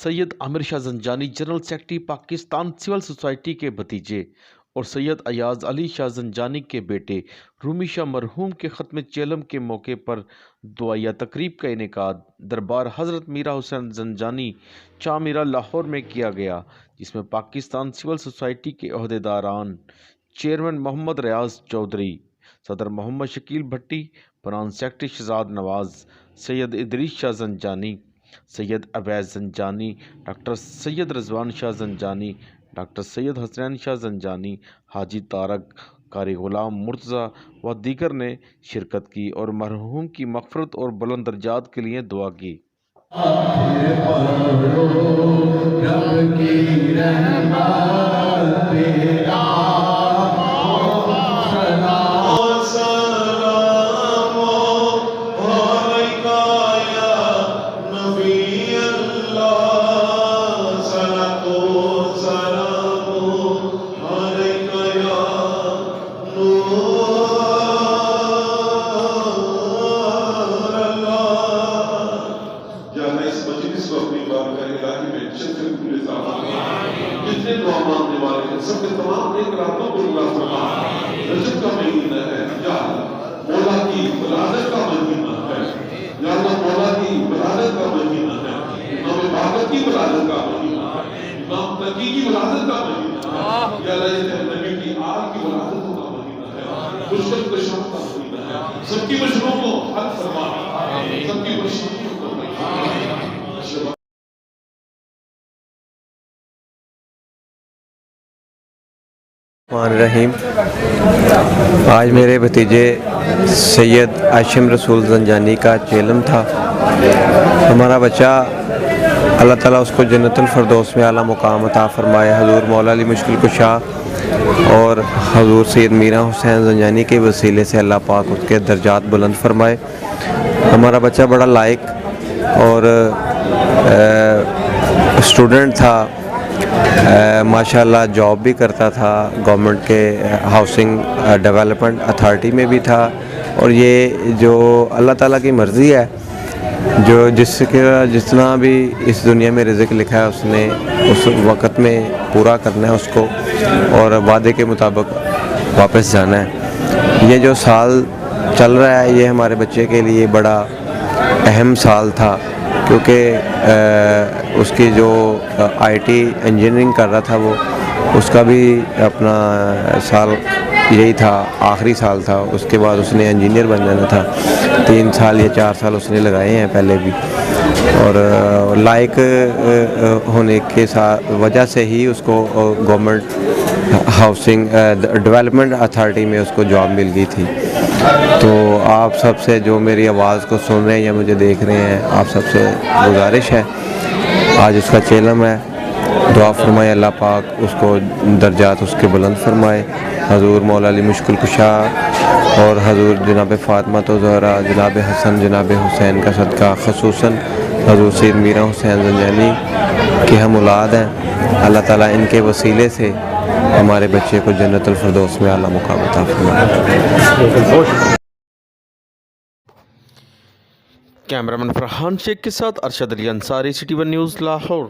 سید Amir Shah Zanjani general secretary Pakistan civil society کے بھتیجے اور سید ایاز علی شاہ زنجانی کے بیٹے رومی شاہ مرحوم کے ختم چیلم کے موقع پر دعائیہ تقریب کا انعقاد دربار حضرت میرا حسین زنجانی چامیرہ لاہور میں کیا گیا، جس میں پاکستان سول سوسائٹی کے عہدیداران، چیئرمین محمد ریاض چودھری، صدر محمد شکیل بھٹی، پران سیکرٹری شہزاد نواز، سید ادریس شاہ زنجانی، سید اویس زنجانی، ڈاکٹر سید رضوان شاہ زنجانی، ڈاکٹر سید حسنین شاہ زنجانی، حاجی طارق، قاری غلام مرتضیٰ و دیگر نے شرکت کی اور مرحوم کی مغفرت اور بلند درجات کے لیے دعا کی۔ جتنے دعا مانگنے والے ہیں سب کے تمام ایک راتوں کو پورا فرما۔ رجب کا مہینہ ہے، یا مولا کی ولادت کا مہینہ ہے، یا اللہ مولا کی ولادت کا مہینہ ہے، امام باقر کی ولادت کا مہینہ ہے، امام تقی کی ولادت کا مہینہ ہے، یا اللہ نبی کی آل کی ولادت کا مہینہ ہے، دشمن کشم کا مہینہ ہے۔ سب کی مشکلوں کو حل فرما، سب کی مشکلوں کو حل فرما۔ الرحیم، آج میرے بھتیجے سید عاشم رسول زنجانی کا چیلم تھا۔ ہمارا بچہ اللہ تعالیٰ اس کو جنت الفردوس میں اعلیٰ مقام عطا فرمائے۔ حضور مولا علی مشکل کشا اور حضور سید میرا حسین زنجانی کے وسیلے سے اللہ پاک اس کے درجات بلند فرمائے۔ ہمارا بچہ بڑا لائق اور اسٹوڈنٹ تھا، ماشاءاللہ جاب بھی کرتا تھا، گورنمنٹ کے ہاؤسنگ ڈیولپمنٹ اتھارٹی میں بھی تھا، اور یہ جو اللہ تعالیٰ کی مرضی ہے، جو جتنا بھی اس دنیا میں رزق لکھا ہے اس نے اس وقت میں پورا کرنا ہے اس کو، اور وعدے کے مطابق واپس جانا ہے۔ یہ جو سال چل رہا ہے یہ ہمارے بچے کے لیے بڑا اہم سال تھا، کیونکہ اس کی جو آئی ٹی انجینئرنگ کر رہا تھا وہ اس کا بھی اپنا سال یہی تھا، آخری سال تھا۔ اس کے بعد اس نے انجینئر بن جانا تھا۔ 3 سال یا 4 سال اس نے لگائے ہیں پہلے بھی، اور لائق ہونے کے وجہ سے ہی اس کو گورنمنٹ ہاؤسنگ ڈیولپمنٹ اتھارٹی میں اس کو جاب مل گئی تھی۔ تو آپ سب سے جو میری آواز کو سن رہے ہیں یا مجھے دیکھ رہے ہیں، آپ سب سے گزارش ہے، آج اس کا چیلم ہے، دعا فرمائے اللہ پاک اس کو درجات اس کے بلند فرمائے۔ حضور مولا علی مشکل کشا اور حضور جناب فاطمہ زہرا، جناب حسن، جناب حسین کا صدقہ، خصوصاً حضور سید میرا حسین زنجانی کی ہم اولاد ہیں، اللہ تعالیٰ ان کے وسیلے سے ہمارے بچے کو جنت الفردوس میں اعلیٰ مقام عطا فرمائے۔ کیمرامین فرحان شیخ کے ساتھ Arshad Ali Ansari, city one news Lahore.